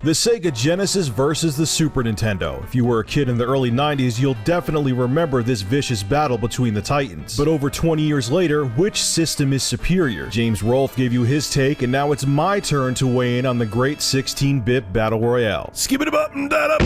The Sega Genesis versus the Super Nintendo. If you were a kid in the early 90s, you'll definitely remember this vicious battle between the titans. But over 20 years later, which system is superior? James Rolfe gave you his take, and now it's my turn to weigh in on the great 16-bit battle royale. Skip it up and that up!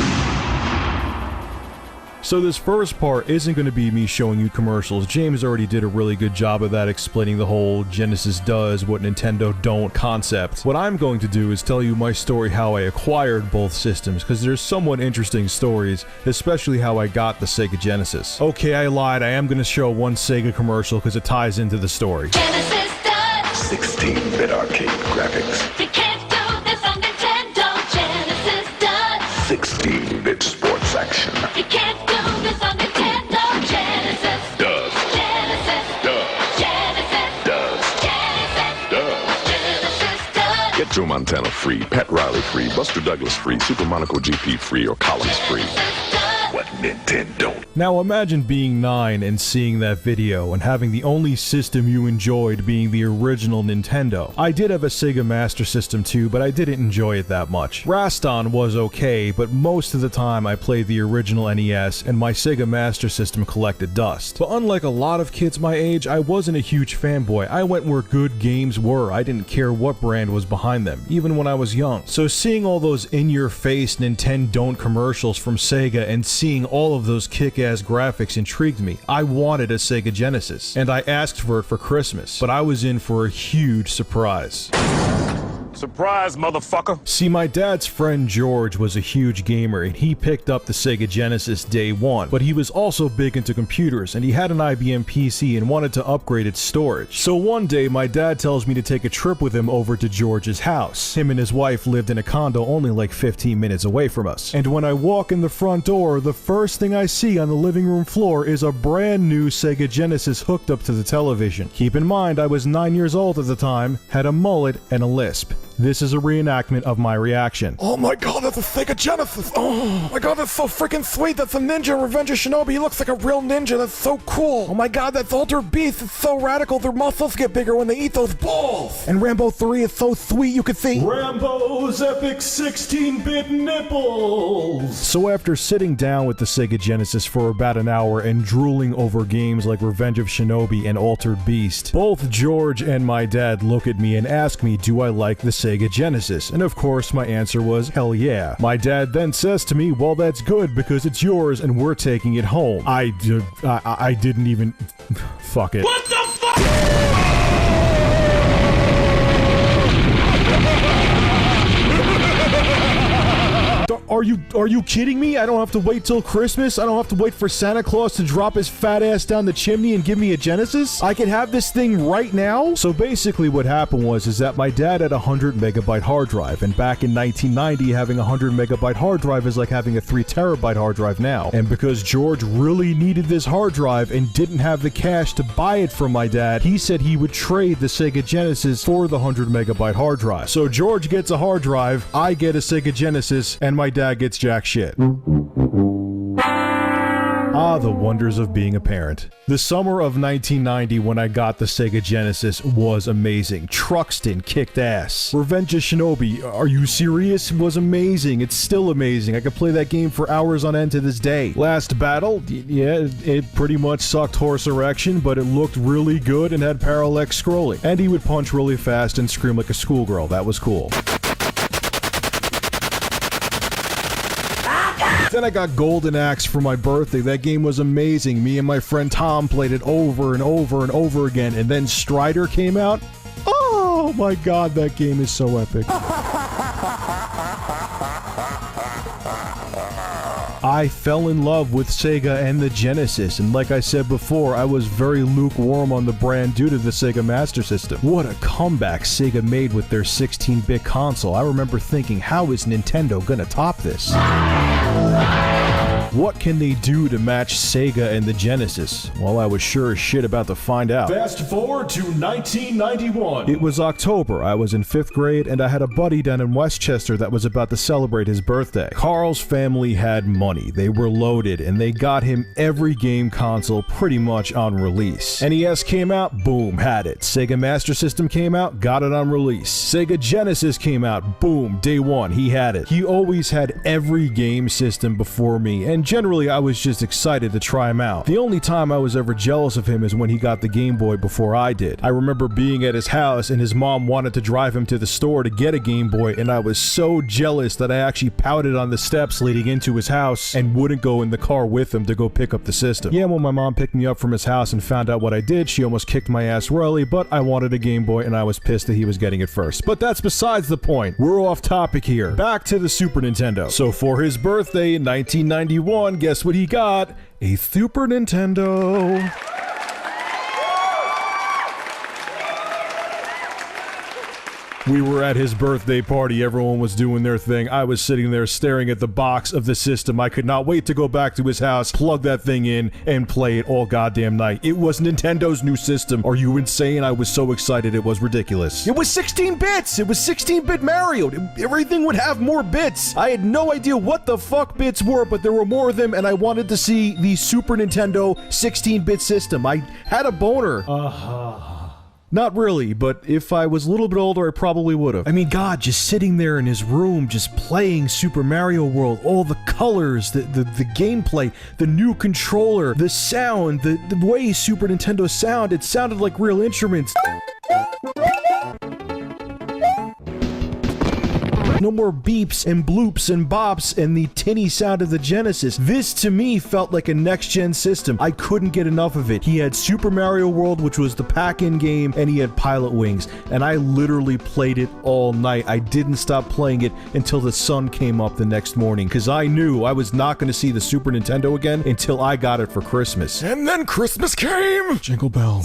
So this first part isn't going to be me showing you commercials. James already did a really good job of that, explaining the whole Genesis does what Nintendo don't concept. What I'm going to do is tell you my story how I acquired both systems, because there's somewhat interesting stories, especially how I got the Sega Genesis. Okay, I lied. I am going to show one Sega commercial because it ties into the story. Genesis does 16-bit arcade graphics. You can't do this on Nintendo. Genesis does 16-bit sports action. You can't do this on Nintendo. Genesis Does. Genesis Does. Genesis Does. Genesis Does. Genesis does. Get Joe Montana free, Pat Riley free, Buster Douglas free, Super Monaco GP free, or Collins free. Genesis does. What Nintendo? Now imagine being 9 and seeing that video and having the only system you enjoyed being the original Nintendo. I did have a Sega Master System too, but I didn't enjoy it that much. Raston was okay, but most of the time I played the original NES and my Sega Master System collected dust. But unlike a lot of kids my age, I wasn't a huge fanboy. I went where good games were. I didn't care what brand was behind them, even when I was young. So seeing all those in-your-face Nintendo commercials from Sega and seeing all of those kick-ass graphics intrigued me. I wanted a Sega Genesis, and I asked for it for Christmas, but I was in for a huge surprise. Surprise, motherfucker! See, my dad's friend George was a huge gamer, and he picked up the Sega Genesis day one, but he was also big into computers, and he had an IBM PC and wanted to upgrade its storage. So one day, my dad tells me to take a trip with him over to George's house. Him and his wife lived in a condo only like 15 minutes away from us. And when I walk in the front door, the first thing I see on the living room floor is a brand new Sega Genesis hooked up to the television. Keep in mind, I was 9 years old at the time, had a mullet, and a lisp. This is a reenactment of my reaction. Oh my god, that's a Sega Genesis! Oh my god, that's so freaking sweet! That's a ninja, Revenge of Shinobi! He looks like a real ninja, that's so cool! Oh my god, that's Altered Beast! It's so radical, their muscles get bigger when they eat those balls! And Rambo 3 is so sweet, you could see Rambo's epic 16-bit nipples! So after sitting down with the Sega Genesis for about an hour and drooling over games like Revenge of Shinobi and Altered Beast, both George and my dad look at me and ask me, do I like the Sega Genesis? And of course my answer was, hell yeah. My dad then says to me, well, that's good because it's yours and we're taking it home. I didn't even... fuck it. What the fuck? Are you kidding me? I don't have to wait till Christmas? I don't have to wait for Santa Claus to drop his fat ass down the chimney and give me a Genesis? I can have this thing right now? So basically what happened was that my dad had a 100 megabyte hard drive, and back in 1990 having a 100 megabyte hard drive is like having a 3 terabyte hard drive now. And because George really needed this hard drive and didn't have the cash to buy it from my dad, he said he would trade the Sega Genesis for the 100 megabyte hard drive. So George gets a hard drive, I get a Sega Genesis, and my dad gets jack shit. Ah, the wonders of being a parent. The summer of 1990 when I got the Sega Genesis was amazing. Truxton kicked ass. Revenge of Shinobi, are you serious? Was amazing. It's still amazing. I could play that game for hours on end to this day. Last Battle, yeah, it pretty much sucked horse erection, but it looked really good and had parallax scrolling. And he would punch really fast and scream like a schoolgirl. That was cool. Then I got Golden Axe for my birthday. That game was amazing. Me and my friend Tom played it over and over and over again. And then Strider came out. Oh my god, that game is so epic. I fell in love with Sega and the Genesis, and like I said before, I was very lukewarm on the brand due to the Sega Master System. What a comeback Sega made with their 16-bit console. I remember thinking, how is Nintendo gonna top this? What can they do to match Sega and the Genesis? Well, I was sure as shit about to find out. Fast forward to 1991. It was October, I was in 5th grade, and I had a buddy down in Westchester that was about to celebrate his birthday. Carl's family had money, they were loaded, and they got him every game console pretty much on release. NES came out, boom, had it. Sega Master System came out, got it on release. Sega Genesis came out, boom, day one, he had it. He always had every game system before me, and generally I was just excited to try him out. The only time I was ever jealous of him is when he got the Game Boy before I did. I remember being at his house and his mom wanted to drive him to the store to get a Game Boy, and I was so jealous that I actually pouted on the steps leading into his house and wouldn't go in the car with him to go pick up the system. Yeah, when my mom picked me up from his house and found out what I did, she almost kicked my ass royally, but I wanted a Game Boy and I was pissed that he was getting it first. But that's besides the point. We're off topic here. Back to the Super Nintendo. So for his birthday in 1991, guess what he got? A Super Nintendo. We were at his birthday party, everyone was doing their thing. I was sitting there staring at the box of the system. I could not wait to go back to his house, plug that thing in, and play it all goddamn night. It was Nintendo's new system. Are you insane? I was so excited, it was ridiculous. It was 16 bits! It was 16-bit Mario! Everything would have more bits! I had no idea what the fuck bits were, but there were more of them, and I wanted to see the Super Nintendo 16-bit system. I had a boner. Not really, but if I was a little bit older, I probably would have. I mean, God, just sitting there in his room, just playing Super Mario World, all the colors, the gameplay, the new controller, the sound, the way Super Nintendo sounded, it sounded like real instruments. No more beeps and bloops and bops and the tinny sound of the Genesis. This, to me, felt like a next-gen system. I couldn't get enough of it. He had Super Mario World, which was the pack-in game, and he had Pilot Wings. And I literally played it all night. I didn't stop playing it until the sun came up the next morning, because I knew I was not going to see the Super Nintendo again until I got it for Christmas. And then Christmas came! Jingle bells.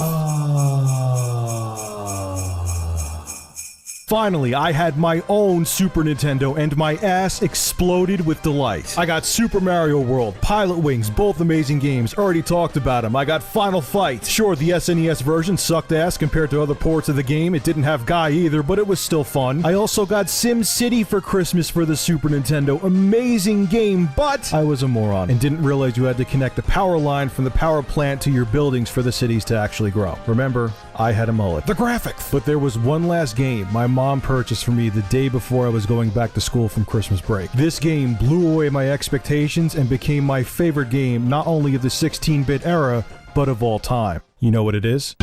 Finally, I had my own Super Nintendo and my ass exploded with delight. I got Super Mario World, Pilot Wings, both amazing games, already talked about them. I got Final Fight. Sure, the SNES version sucked ass compared to other ports of the game. It didn't have Guy either, but it was still fun. I also got Sim City for Christmas for the Super Nintendo. Amazing game, but I was a moron and didn't realize you had to connect the power line from the power plant to your buildings for the cities to actually grow. Remember, I had a mullet. The graphics! But there was one last game my mom purchased for me the day before I was going back to school from Christmas break. This game blew away my expectations and became my favorite game not only of the 16-bit era, but of all time. You know what it is?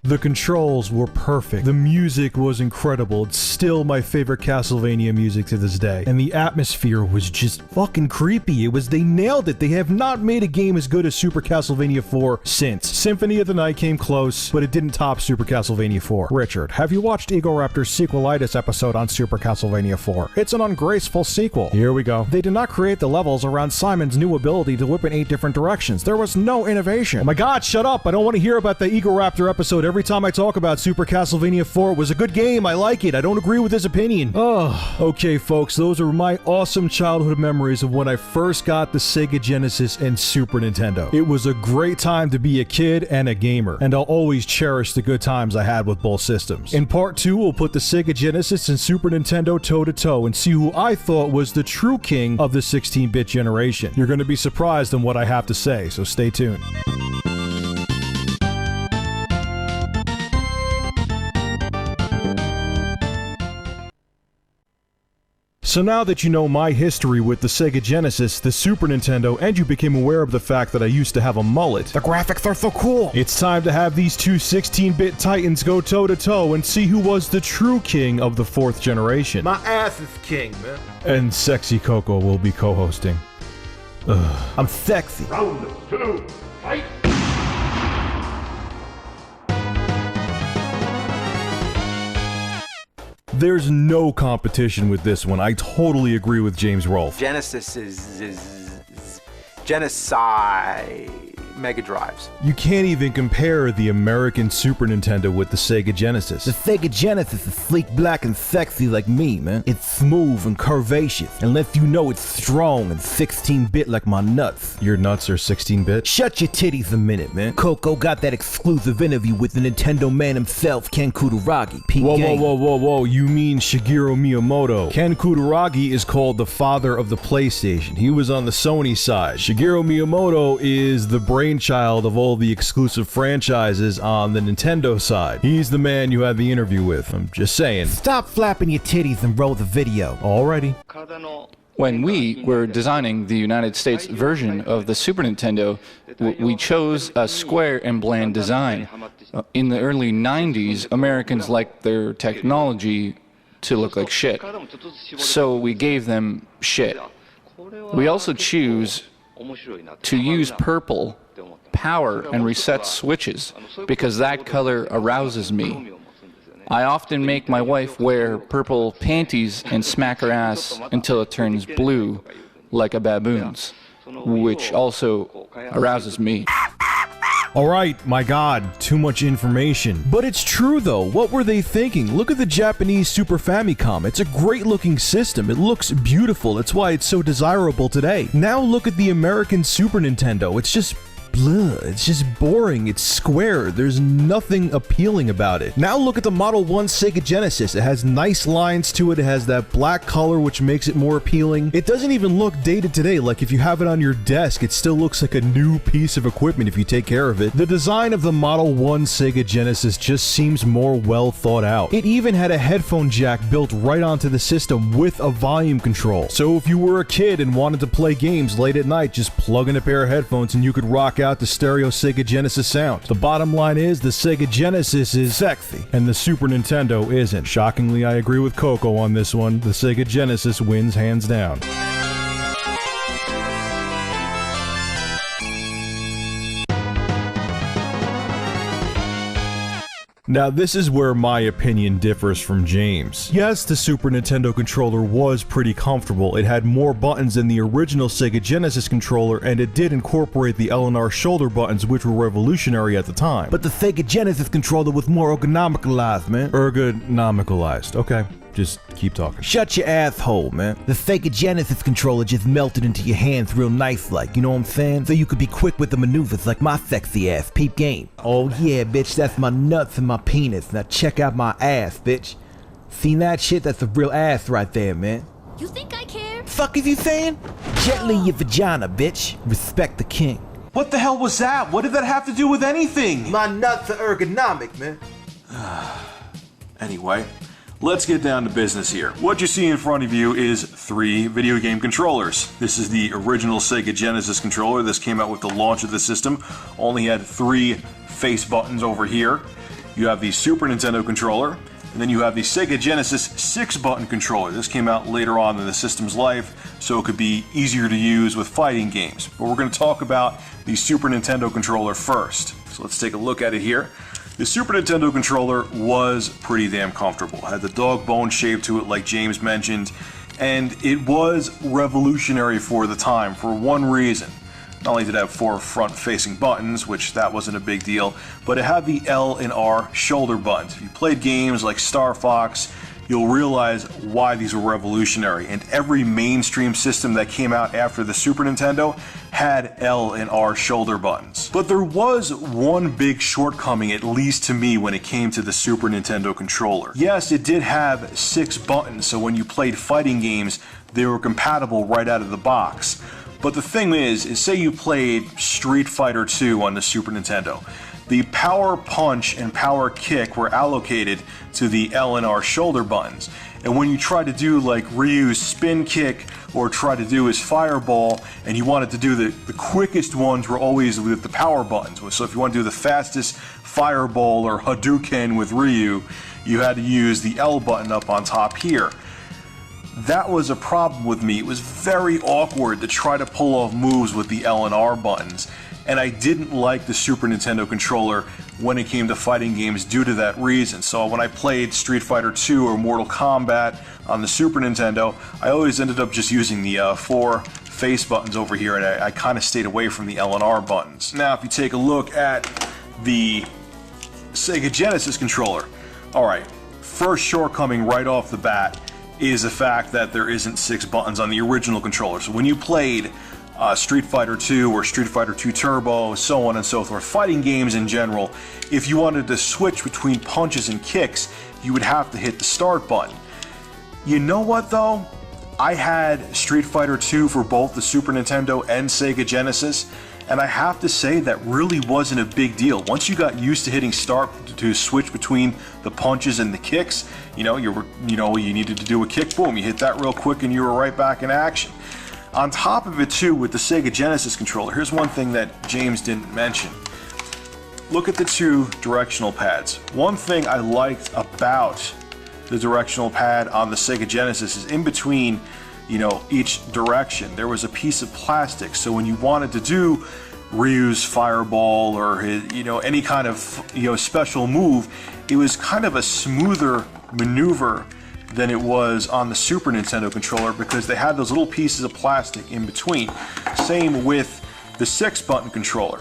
The controls were perfect. The music was incredible. It's still my favorite Castlevania music to this day. And the atmosphere was just fucking creepy. They nailed it. They have not made a game as good as Super Castlevania 4 since. Symphony of the Night came close, but it didn't top Super Castlevania 4. Richard, have you watched Egoraptor's Sequelitis episode on Super Castlevania 4? It's an ungraceful sequel. Here we go. They did not create the levels around Simon's new ability to whip in 8 different directions. There was no innovation. Oh my god, shut up. I don't want to hear about the Egoraptor episode every time I talk about Super Castlevania 4. It was a good game, I like it, I don't agree with his opinion. Okay folks, those are my awesome childhood memories of when I first got the Sega Genesis and Super Nintendo. It was a great time to be a kid and a gamer, and I'll always cherish the good times I had with both systems. In part 2, we'll put the Sega Genesis and Super Nintendo toe-to-toe and see who I thought was the true king of the 16-bit generation. You're going to be surprised in what I have to say, so stay tuned. So now that you know my history with the Sega Genesis, the Super Nintendo, and you became aware of the fact that I used to have a mullet, The graphics are so cool! it's time to have these two 16-bit titans go toe-to-toe and see who was the true king of the 4th generation. My ass is king, man. And Sexy Coco will be co-hosting. I'm sexy. Round 2, fight! There's no competition with this one. I totally agree with James Rolfe. Genesis is Genocide Mega Drives. You can't even compare the American Super Nintendo with the Sega Genesis. The Sega Genesis is sleek, black, and sexy like me, man. It's smooth and curvaceous, and lets you know it's strong and 16-bit like my nuts. Your nuts are 16-bit? Shut your titties a minute, man. Coco got that exclusive interview with the Nintendo man himself, Ken Kutaragi. Whoa, you mean Shigeru Miyamoto. Ken Kutaragi is called the father of the PlayStation. He was on the Sony side. Shigeru Miyamoto is the brainchild of all the exclusive franchises on the Nintendo side. He's the man you had the interview with. I'm just saying. Stop flapping your titties and roll the video. Alrighty. When we were designing the United States version of the Super Nintendo, we chose a square and bland design. In the early 90s, Americans liked their technology to look like shit, so we gave them shit. We also choose to use purple, power, and reset switches because that color arouses me. I often make my wife wear purple panties and smack her ass until it turns blue like a baboon's, which also arouses me. Alright, my god, too much information. But it's true though, what were they thinking? Look at the Japanese Super Famicom. It's a great looking system, it looks beautiful, that's why it's so desirable today. Now look at the American Super Nintendo, it's just it's just boring, it's square, there's nothing appealing about it. Now look at the Model 1 Sega Genesis, it has nice lines to it, it has that black color which makes it more appealing. It doesn't even look dated today, like if you have it on your desk, it still looks like a new piece of equipment if you take care of it. The design of the Model 1 Sega Genesis just seems more well thought out. It even had a headphone jack built right onto the system with a volume control. So if you were a kid and wanted to play games late at night, just plug in a pair of headphones and you could rock out the stereo Sega Genesis sound. The bottom line is the Sega Genesis is sexy and the Super Nintendo isn't. Shockingly, I agree with Coco on this one. The Sega Genesis wins hands down. Now this is where my opinion differs from James. Yes, the Super Nintendo controller was pretty comfortable, it had more buttons than the original Sega Genesis controller, and it did incorporate the L and R shoulder buttons which were revolutionary at the time. But the Sega Genesis controller was more ergonomicalized, man. Ergonomicalized, okay. Just keep talking. Shut your asshole, man. The Sega Genesis controller just melted into your hands real nice like, you know what I'm saying? So you could be quick with the maneuvers like my sexy ass. Peep game. Oh yeah, bitch, that's my nuts and my penis. Now check out my ass, bitch. Seen that shit? That's a real ass right there, man. You think I care? Fuck is you saying? Gently your vagina, bitch. Respect the king. What the hell was that? What did that have to do with anything? My nuts are ergonomic, man. Anyway, let's get down to business here. What you see in front of you is 3 video game controllers. This is the original Sega Genesis controller. This came out with the launch of the system. Only had 3 face buttons over here. You have the Super Nintendo controller, and then you have the Sega Genesis 6-button controller. This came out later on in the system's life, so it could be easier to use with fighting games. But we're going to talk about the Super Nintendo controller first. So let's take a look at it here. The Super Nintendo controller was pretty damn comfortable. It had the dog bone shape to it like James mentioned, and it was revolutionary for the time for one reason. Not only did it have 4 front-facing buttons, which that wasn't a big deal, but it had the L and R shoulder buttons. If you played games like Star Fox, you'll realize why these were revolutionary, and every mainstream system that came out after the Super Nintendo had L and R shoulder buttons. But there was one big shortcoming, at least to me, when it came to the Super Nintendo controller. Yes, it did have 6 buttons, so when you played fighting games, they were compatible right out of the box. But the thing is say you played Street Fighter II on the Super Nintendo. The power punch and power kick were allocated to the L and R shoulder buttons. And when you try to do like Ryu's spin kick or try to do his fireball, and you wanted to do the quickest ones were always with the power buttons. So if you want to do the fastest fireball or Hadouken with Ryu, you had to use the L button up on top here. That was a problem with me. It was very awkward to try to pull off moves with the L and R buttons. And I didn't like the Super Nintendo controller when it came to fighting games due to that reason. So when I played Street Fighter II or Mortal Kombat on the Super Nintendo, I always ended up just using the 4 face buttons over here, and I kind of stayed away from the L and R buttons. Now, if you take a look at the Sega Genesis controller, alright, first shortcoming right off the bat is the fact that there isn't 6 buttons on the original controller. So when you played Street Fighter 2 or Street Fighter 2 Turbo, so on and so forth, fighting games in general, if you wanted to switch between punches and kicks, you would have to hit the start button. You know what though? I had Street Fighter 2 for both the Super Nintendo and Sega Genesis, and I have to say that really wasn't a big deal. Once you got used to hitting start to switch between the punches and the kicks, you needed to do a kick, boom, you hit that real quick and you were right back in action. On top of it too, with the Sega Genesis controller, here's one thing that James didn't mention. Look at the 2 directional pads. One thing I liked about the directional pad on the Sega Genesis is in between, each direction, there was a piece of plastic. So when you wanted to do Ryu's fireball or any kind of special move, it was kind of a smoother maneuver than it was on the Super Nintendo controller because they had those little pieces of plastic in between. Same with the 6-button controller.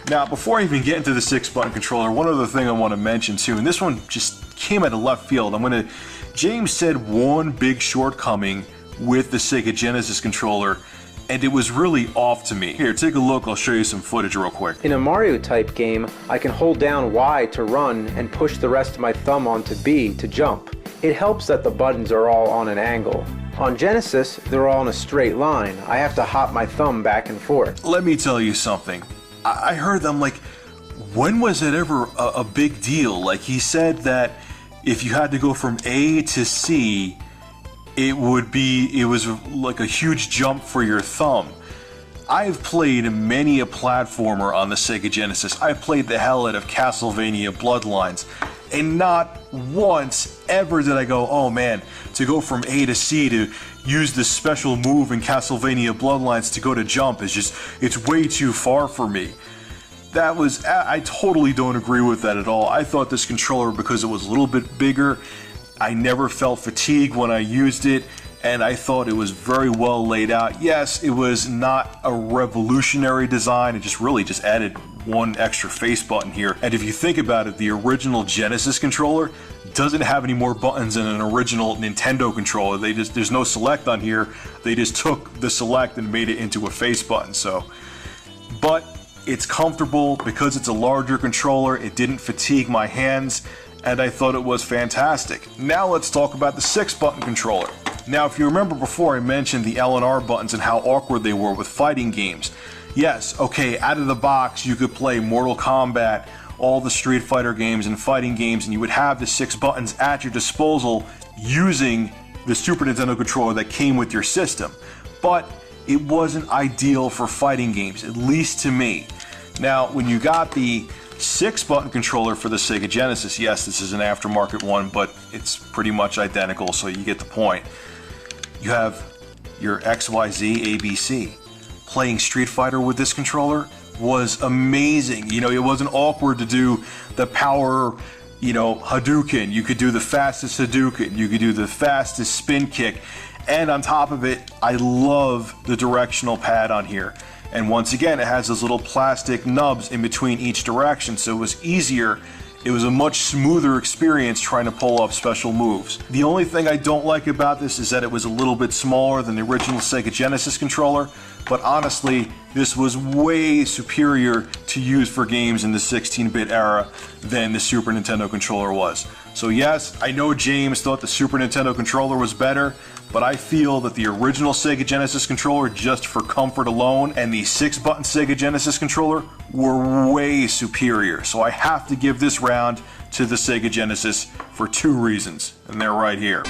Now, before I even get into the 6-button controller, one other thing I want to mention too, and this one just came out of left field. James said one big shortcoming with the Sega Genesis controller, and it was really off to me. Here, take a look, I'll show you some footage real quick. In a Mario type game, I can hold down Y to run and push the rest of my thumb onto B to jump. It helps that the buttons are all on an angle. On Genesis, they're all in a straight line. I have to hop my thumb back and forth. Let me tell you something. I heard them when was it ever a big deal? He said that if you had to go from A to C, it was like a huge jump for your thumb. I've played many a platformer on the Sega Genesis. I played the hell out of Castlevania Bloodlines, and not once ever did I go, oh man, to go from A to C to use this special move in Castlevania Bloodlines to go to jump it's way too far for me. I totally don't agree with that at all. I thought this controller, because it was a little bit bigger, I never felt fatigue when I used it, and I thought it was very well laid out. Yes, it was not a revolutionary design, it just added one extra face button here. And if you think about it, the original Genesis controller doesn't have any more buttons than an original Nintendo controller. There's no select on here. They just took the select and made it into a face button. But it's comfortable because it's a larger controller. It didn't fatigue my hands, and I thought it was fantastic. Now let's talk about the 6-button controller. Now, if you remember before, I mentioned the L and R buttons and how awkward they were with fighting games. Yes, okay, out of the box, you could play Mortal Kombat, all the Street Fighter games and fighting games, and you would have the 6 buttons at your disposal using the Super Nintendo controller that came with your system. But it wasn't ideal for fighting games, at least to me. Now, when you got the 6-button controller for the Sega Genesis, yes, this is an aftermarket one, but it's pretty much identical, so you get the point. You have your XYZ ABC. Playing Street Fighter with this controller was amazing. It wasn't awkward to do the power, Hadouken. You could do the fastest Hadouken. You could do the fastest spin kick. And on top of it, I love the directional pad on here. And once again, it has those little plastic nubs in between each direction, so it was easier. It was a much smoother experience trying to pull off special moves. The only thing I don't like about this is that it was a little bit smaller than the original Sega Genesis controller, but honestly, this was way superior to use for games in the 16-bit era than the Super Nintendo controller was. So yes, I know James thought the Super Nintendo controller was better, but I feel that the original Sega Genesis controller, just for comfort alone, and the 6-button Sega Genesis controller were way superior. So I have to give this round to the Sega Genesis for 2 reasons, and they're right here.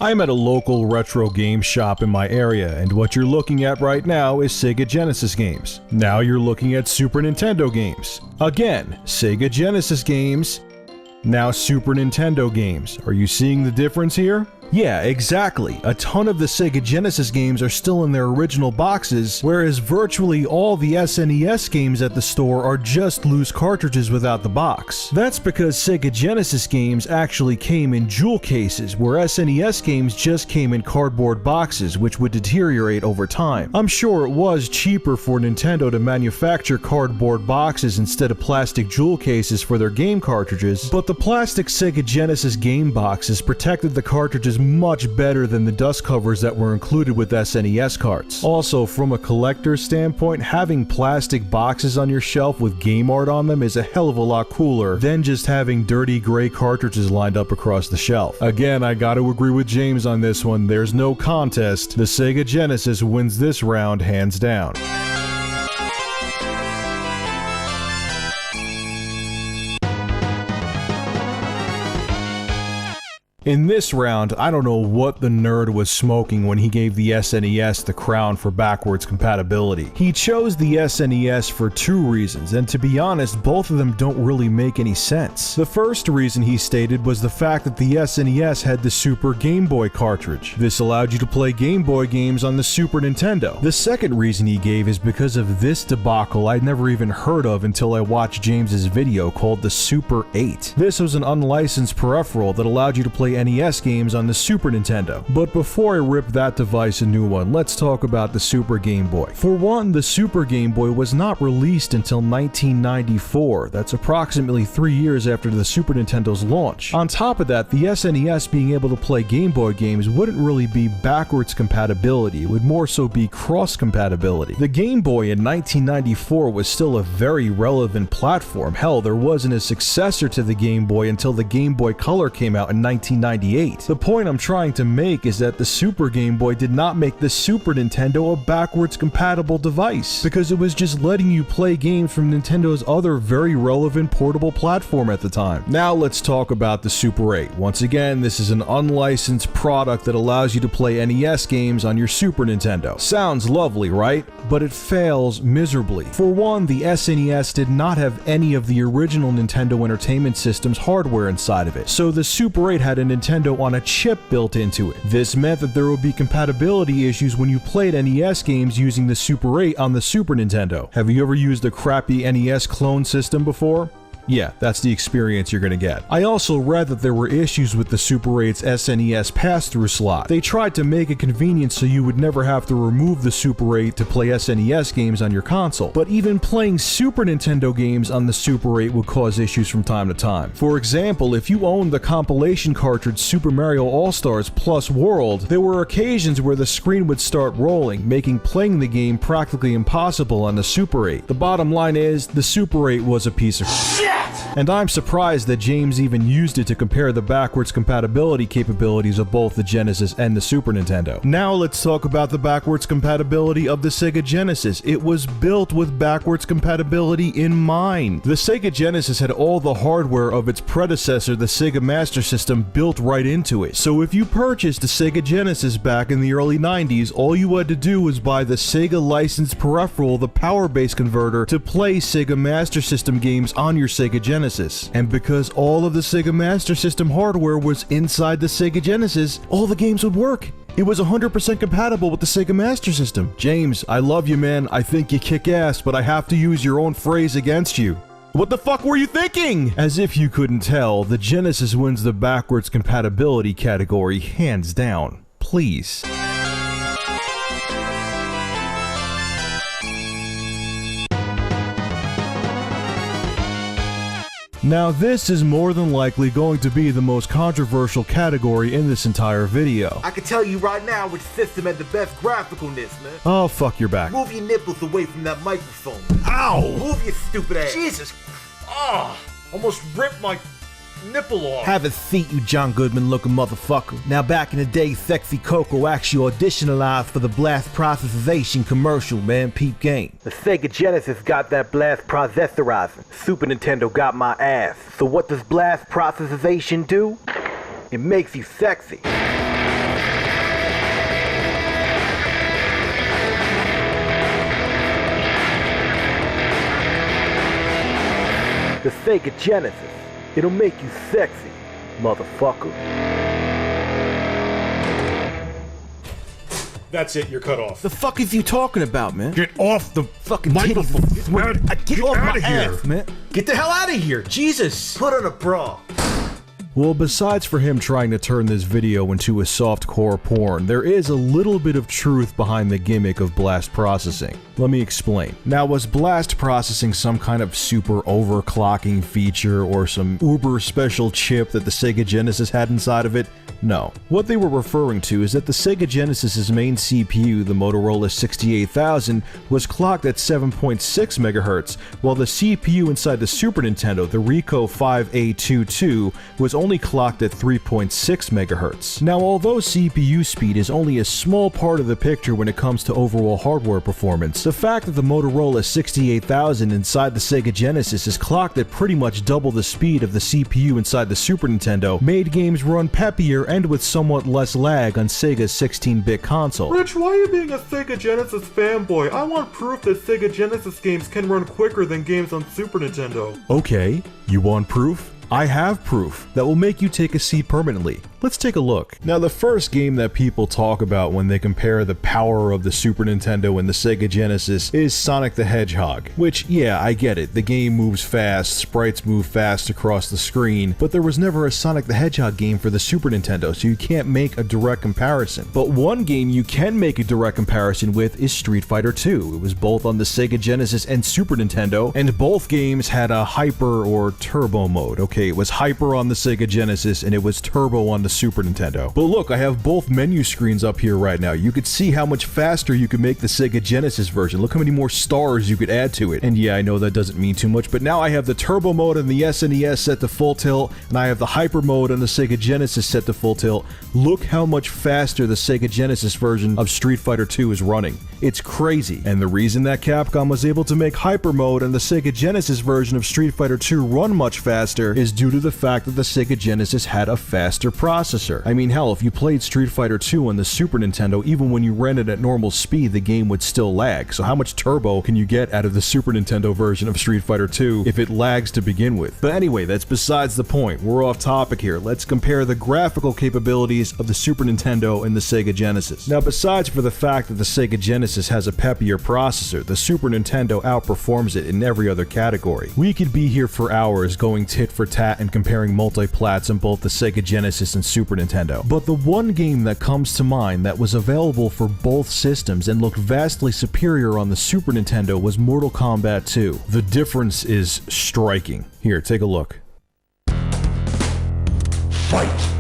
I'm at a local retro game shop in my area, and what you're looking at right now is Sega Genesis games. Now you're looking at Super Nintendo games. Again, Sega Genesis games. Now Super Nintendo games. Are you seeing the difference here? Yeah, exactly. A ton of the Sega Genesis games are still in their original boxes, whereas virtually all the SNES games at the store are just loose cartridges without the box. That's because Sega Genesis games actually came in jewel cases, where SNES games just came in cardboard boxes, which would deteriorate over time. I'm sure it was cheaper for Nintendo to manufacture cardboard boxes instead of plastic jewel cases for their game cartridges, but the plastic Sega Genesis game boxes protected the cartridges much better than the dust covers that were included with SNES carts. Also, from a collector's standpoint, having plastic boxes on your shelf with game art on them is a hell of a lot cooler than just having dirty gray cartridges lined up across the shelf. Again, I gotta agree with James on this one. There's no contest. The Sega Genesis wins this round hands down. In this round, I don't know what the nerd was smoking when he gave the SNES the crown for backwards compatibility. He chose the SNES for two reasons, and to be honest, both of them don't really make any sense. The first reason he stated was the fact that the SNES had the Super Game Boy cartridge. This allowed you to play Game Boy games on the Super Nintendo. The second reason he gave is because of this debacle I'd never even heard of until I watched James's video called the Super 8. This was an unlicensed peripheral that allowed you to play NES games on the Super Nintendo. But before I rip that device a new one, let's talk about the Super Game Boy. For one, the Super Game Boy was not released until 1994. That's approximately 3 years after the Super Nintendo's launch. On top of that, the SNES being able to play Game Boy games wouldn't really be backwards compatibility, it would more so be cross compatibility. The Game Boy in 1994 was still a very relevant platform. Hell, there wasn't a successor to the Game Boy until the Game Boy Color came out in 1998. The point I'm trying to make is that the Super Game Boy did not make the Super Nintendo a backwards compatible device, because it was just letting you play games from Nintendo's other very relevant portable platform at the time. Now let's talk about the Super 8. Once again, this is an unlicensed product that allows you to play NES games on your Super Nintendo. Sounds lovely, right? But it fails miserably. For one, the SNES did not have any of the original Nintendo Entertainment System's hardware inside of it, so the Super 8 had a Nintendo on a chip built into it. This meant that there would be compatibility issues when you played NES games using the Super 8 on the Super Nintendo. Have you ever used a crappy NES clone system before? Yeah, that's the experience you're gonna get. I also read that there were issues with the Super 8's SNES pass-through slot. They tried to make it convenient so you would never have to remove the Super 8 to play SNES games on your console. But even playing Super Nintendo games on the Super 8 would cause issues from time to time. For example, if you owned the compilation cartridge Super Mario All-Stars Plus World, there were occasions where the screen would start rolling, making playing the game practically impossible on the Super 8. The bottom line is, the Super 8 was a piece of shit! And I'm surprised that James even used it to compare the backwards compatibility capabilities of both the Genesis and the Super Nintendo. Now let's talk about the backwards compatibility of the Sega Genesis. It was built with backwards compatibility in mind. The Sega Genesis had all the hardware of its predecessor, the Sega Master System, built right into it. So if you purchased a Sega Genesis back in the early 90s, all you had to do was buy the Sega licensed peripheral, the Power Base converter, to play Sega Master System games on your Sega Genesis. And because all of the Sega Master System hardware was inside the Sega Genesis, all the games would work. It was 100% compatible with the Sega Master System. James, I love you, man. I think you kick ass, but I have to use your own phrase against you. What the fuck were you thinking? As if you couldn't tell, the Genesis wins the backwards compatibility category hands down. Please. Now this is more than likely going to be the most controversial category in this entire video. I can tell you right now which system had the best graphicalness, man. Oh, fuck your back. Move your nipples away from that microphone. Ow! Move your stupid ass. Jesus! Ah! Almost ripped my nipple off. Have a seat, you John Goodman looking motherfucker. Now back in the day, Sexy Coco actually auditionalized for the blast processization commercial, man. Peep game. The Sega Genesis got that blast processorizing. Super Nintendo got my ass. So what does blast processization do? It makes you sexy. The Sega Genesis. It'll make you sexy, motherfucker. That's it, you're cut off. The fuck is you talking about, man? Get off the Fucking microphone. titties. Get off my here. ass, man. Get the hell out of here, Jesus! Put on a bra. Well, besides for him trying to turn this video into a softcore porn, there is a little bit of truth behind the gimmick of blast processing. Let me explain. Now, was blast processing some kind of super overclocking feature or some uber special chip that the Sega Genesis had inside of it? No. What they were referring to is that the Sega Genesis's main CPU, the Motorola 68000, was clocked at 7.6 MHz, while the CPU inside the Super Nintendo, the Ricoh 5A22, was only clocked at 3.6 MHz. Now, although CPU speed is only a small part of the picture when it comes to overall hardware performance, the fact that the Motorola 68000 inside the Sega Genesis is clocked at pretty much double the speed of the CPU inside the Super Nintendo made games run peppier and with somewhat less lag on Sega's 16-bit console. Rich, why are you being a Sega Genesis fanboy? I want proof that Sega Genesis games can run quicker than games on Super Nintendo. Okay, you want proof? I have proof that will make you take a seat permanently. Let's take a look. Now, the first game that people talk about when they compare the power of the Super Nintendo and the Sega Genesis is Sonic the Hedgehog, which, yeah, I get it. The game moves fast, sprites move fast across the screen, but there was never a Sonic the Hedgehog game for the Super Nintendo, so you can't make a direct comparison. But one game you can make a direct comparison with is Street Fighter II. It was both on the Sega Genesis and Super Nintendo, and both games had a hyper or turbo mode. Okay, it was hyper on the Sega Genesis and it was turbo on the Super Nintendo. But look, I have both menu screens up here right now. You could see how much faster you could make the Sega Genesis version. Look how many more stars you could add to it. And yeah, I know that doesn't mean too much, but now I have the turbo mode on the SNES set to full tilt, and I have the hyper mode on the Sega Genesis set to full tilt. Look how much faster the Sega Genesis version of Street Fighter II is running. It's crazy. And the reason that Capcom was able to make hyper mode on the Sega Genesis version of Street Fighter II run much faster is due to the fact that the Sega Genesis had a faster processor. I mean, hell, if you played Street Fighter II on the Super Nintendo, even when you ran it at normal speed, the game would still lag. So how much turbo can you get out of the Super Nintendo version of Street Fighter II if it lags to begin with? But anyway, that's besides the point. We're off topic here. Let's compare the graphical capabilities of the Super Nintendo and the Sega Genesis. Now, besides for the fact that the Sega Genesis has a peppier processor, the Super Nintendo outperforms it in every other category. We could be here for hours going tit for tat and comparing multiplats on both the Sega Genesis and Super Nintendo. But the one game that comes to mind that was available for both systems and looked vastly superior on the Super Nintendo was Mortal Kombat 2. The difference is striking. Here, take a look. Fight!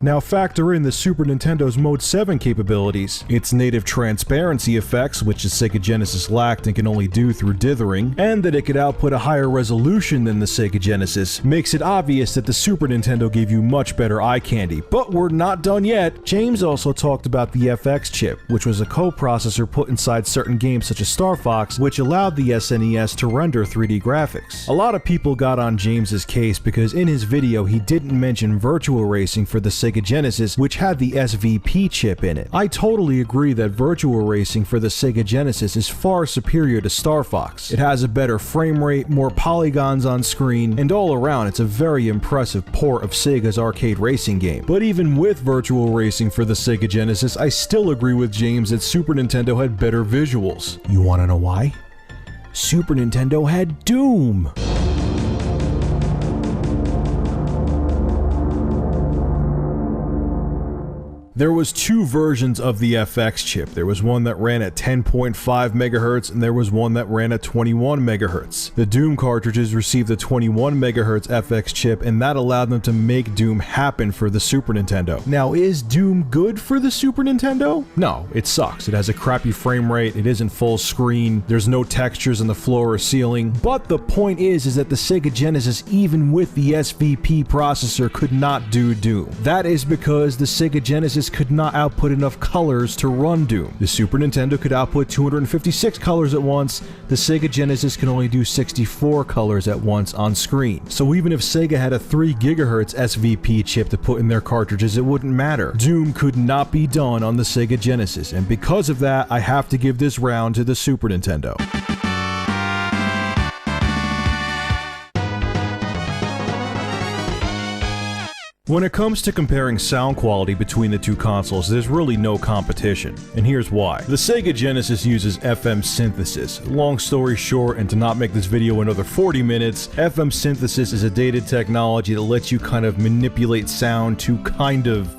Now factor in the Super Nintendo's Mode 7 capabilities, its native transparency effects, which the Sega Genesis lacked and can only do through dithering, and that it could output a higher resolution than the Sega Genesis, makes it obvious that the Super Nintendo gave you much better eye candy. But we're not done yet. James also talked about the FX chip, which was a coprocessor put inside certain games such as Star Fox, which allowed the SNES to render 3D graphics. A lot of people got on James's case because in his video he didn't mention Virtual Racing for the Sega Genesis, which had the SVP chip in it. I totally agree that Virtual Racing for the Sega Genesis is far superior to Star Fox. It has a better frame rate, more polygons on screen, and all around it's a very impressive port of Sega's arcade racing game. But even with Virtual Racing for the Sega Genesis, I still agree with James that Super Nintendo had better visuals. You wanna know why? Super Nintendo had Doom! There was two versions of the FX chip. There was one that ran at 10.5 MHz and there was one that ran at 21 MHz. The Doom cartridges received the 21 MHz FX chip, and that allowed them to make Doom happen for the Super Nintendo. Now, is Doom good for the Super Nintendo? No, it sucks. It has a crappy frame rate, it isn't full screen, there's no textures on the floor or ceiling. But the point is that the Sega Genesis, even with the SVP processor, could not do Doom. That is because the Sega Genesis could not output enough colors to run Doom. The Super Nintendo could output 256 colors at once, the Sega Genesis can only do 64 colors at once on screen. So even if Sega had a 3 GHz SVP chip to put in their cartridges, it wouldn't matter. Doom could not be done on the Sega Genesis, and because of that, I have to give this round to the Super Nintendo. When it comes to comparing sound quality between the two consoles, there's really no competition, and here's why. The Sega Genesis uses FM synthesis. Long story short, and to not make this video another 40 minutes, FM synthesis is a dated technology that lets you kind of manipulate sound to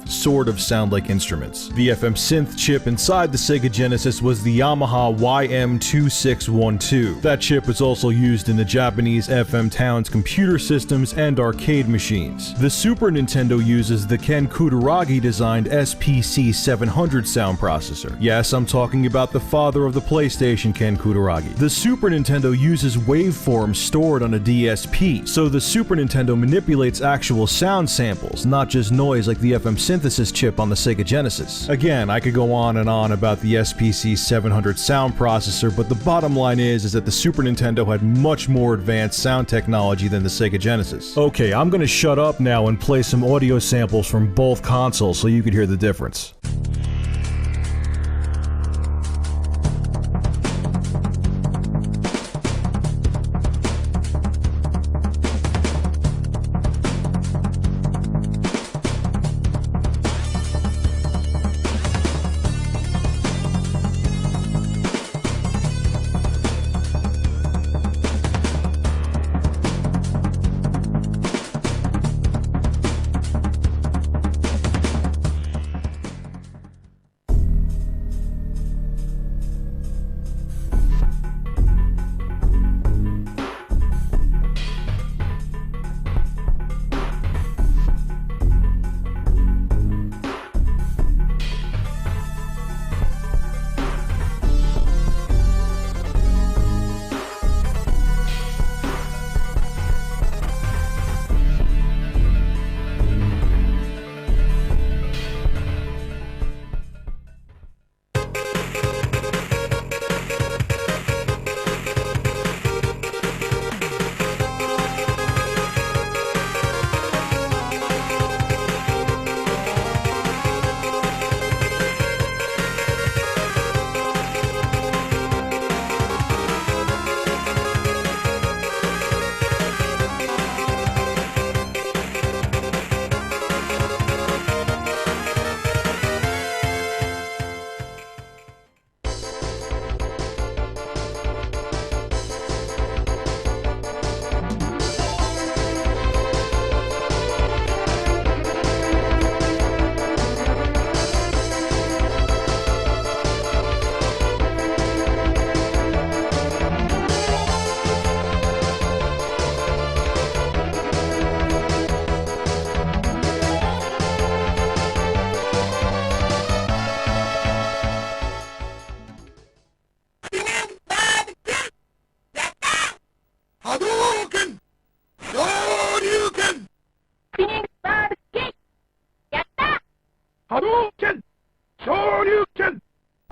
sort of sound like instruments. The FM synth chip inside the Sega Genesis was the Yamaha YM2612. That chip was also used in the Japanese FM Towns computer systems and arcade machines. The Super Nintendo uses the Ken Kutaragi designed SPC 700 sound processor. Yes, I'm talking about the father of the PlayStation, Ken Kutaragi. The Super Nintendo uses waveforms stored on a DSP, so the Super Nintendo manipulates actual sound samples, not just noise like the FM synthesis chip on the Sega Genesis. Again, I could go on and on about the SPC 700 sound processor, but the bottom line is that the Super Nintendo had much more advanced sound technology than the Sega Genesis. Okay, I'm gonna shut up now and play some audio samples from both consoles so you could hear the difference.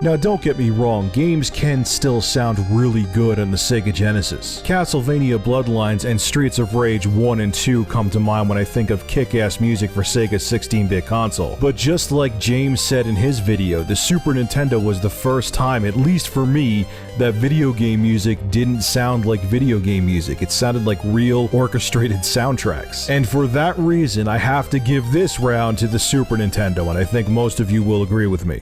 Now don't get me wrong, games can still sound really good on the Sega Genesis. Castlevania Bloodlines and Streets of Rage 1 and 2 come to mind when I think of kick-ass music for Sega's 16-bit console. But just like James said in his video, the Super Nintendo was the first time, at least for me, that video game music didn't sound like video game music. It sounded like real orchestrated soundtracks. And for that reason, I have to give this round to the Super Nintendo, and I think most of you will agree with me.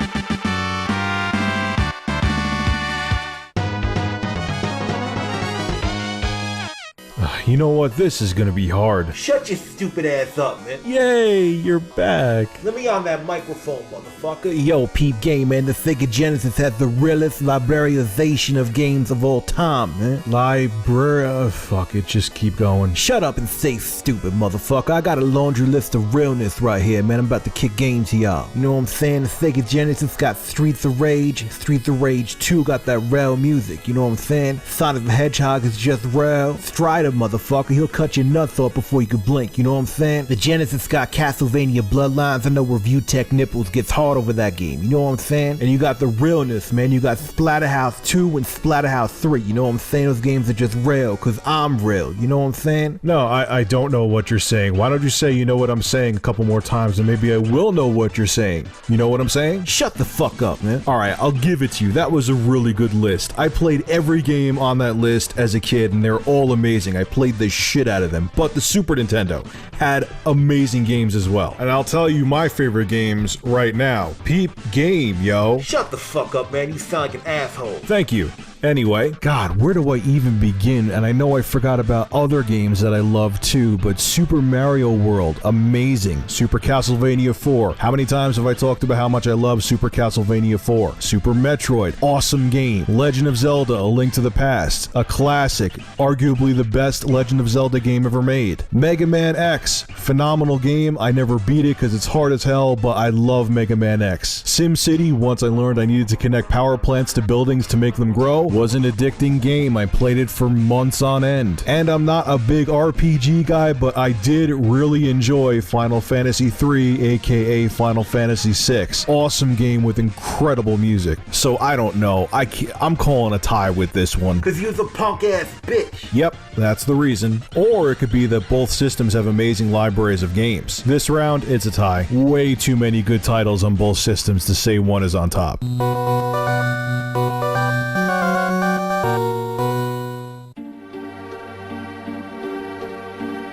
You know what? This is gonna be hard. Shut your stupid ass up, man. Yay, you're back. Let me on that microphone, motherfucker. Yo, peep game, man. The Sega Genesis has the realest librarization of games of all time, man. Fuck it, just keep going. Shut up and say stupid, motherfucker. I got a laundry list of realness right here, man. I'm about to kick game to y'all. You know what I'm saying? The Sega Genesis got Streets of Rage. Streets of Rage 2 got that rail music. You know what I'm saying? Sonic the Hedgehog is just rail. Strider, motherfucker. He'll cut your nuts off before you can blink. You know what I'm saying? The Genesis got Castlevania Bloodlines. I know ReviewTech Nipples gets hard over that game. You know what I'm saying? And you got the realness, man. You got Splatterhouse 2 and Splatterhouse 3. You know what I'm saying? Those games are just real, cause I'm real. You know what I'm saying? No, I don't know what you're saying. Why don't you say you know what I'm saying a couple more times and maybe I will know what you're saying. You know what I'm saying? Shut the fuck up, man. Alright, I'll give it to you. That was a really good list. I played every game on that list as a kid and they're all amazing. I played the shit out of them. But the Super Nintendo had amazing games as well. And I'll tell you my favorite games right now. Peep game, yo. Shut the fuck up, man. You sound like an asshole. Thank you. Anyway, God, where do I even begin? And I know I forgot about other games that I love too, but Super Mario World, amazing. Super Castlevania 4. How many times have I talked about how much I love Super Castlevania 4? Super Metroid, awesome game. Legend of Zelda, A Link to the Past, a classic, arguably the best Legend of Zelda game ever made. Mega Man X, phenomenal game. I never beat it because it's hard as hell, but I love Mega Man X. SimCity, once I learned I needed to connect power plants to buildings to make them grow, was an addicting game. I played it for months on end. And I'm not a big RPG guy, but I did really enjoy Final Fantasy III, aka Final Fantasy VI. Awesome game with incredible music. So I don't know. I'm calling a tie with this one. Cause you're a punk ass bitch. Yep, that's the reason. Or it could be that both systems have amazing libraries of games. This round, it's a tie. Way too many good titles on both systems to say one is on top.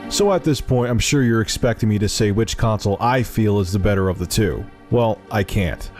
So at this point, I'm sure you're expecting me to say which console I feel is the better of the two. Well, I can't.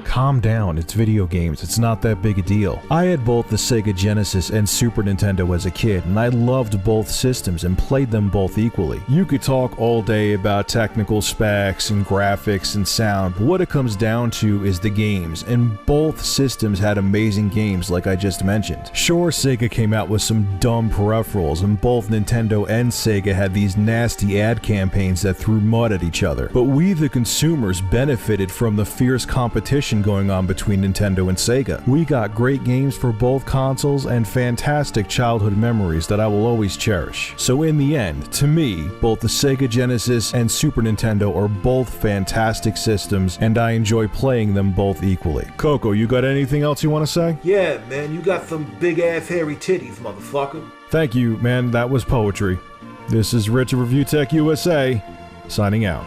Calm down, it's video games, it's not that big a deal. I had both the Sega Genesis and Super Nintendo as a kid, and I loved both systems and played them both equally. You could talk all day about technical specs and graphics and sound, but what it comes down to is the games, and both systems had amazing games like I just mentioned. Sure, Sega came out with some dumb peripherals, and both Nintendo and Sega had these nasty ad campaigns that threw mud at each other, but we the consumers benefited from the fierce competition going on between Nintendo and Sega. We got great games for both consoles and fantastic childhood memories that I will always cherish. So in the end, to me, both the Sega Genesis and Super Nintendo are both fantastic systems, and I enjoy playing them both equally. Coco, you got anything else you want to say? Yeah, man, you got some big ass hairy titties, motherfucker. Thank you, man, that was poetry. This is Rich of ReviewTechUSA, signing out.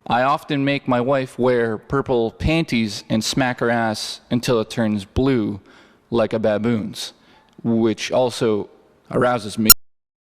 I often make my wife wear purple panties and smack her ass until it turns blue like a baboon's, which also arouses me.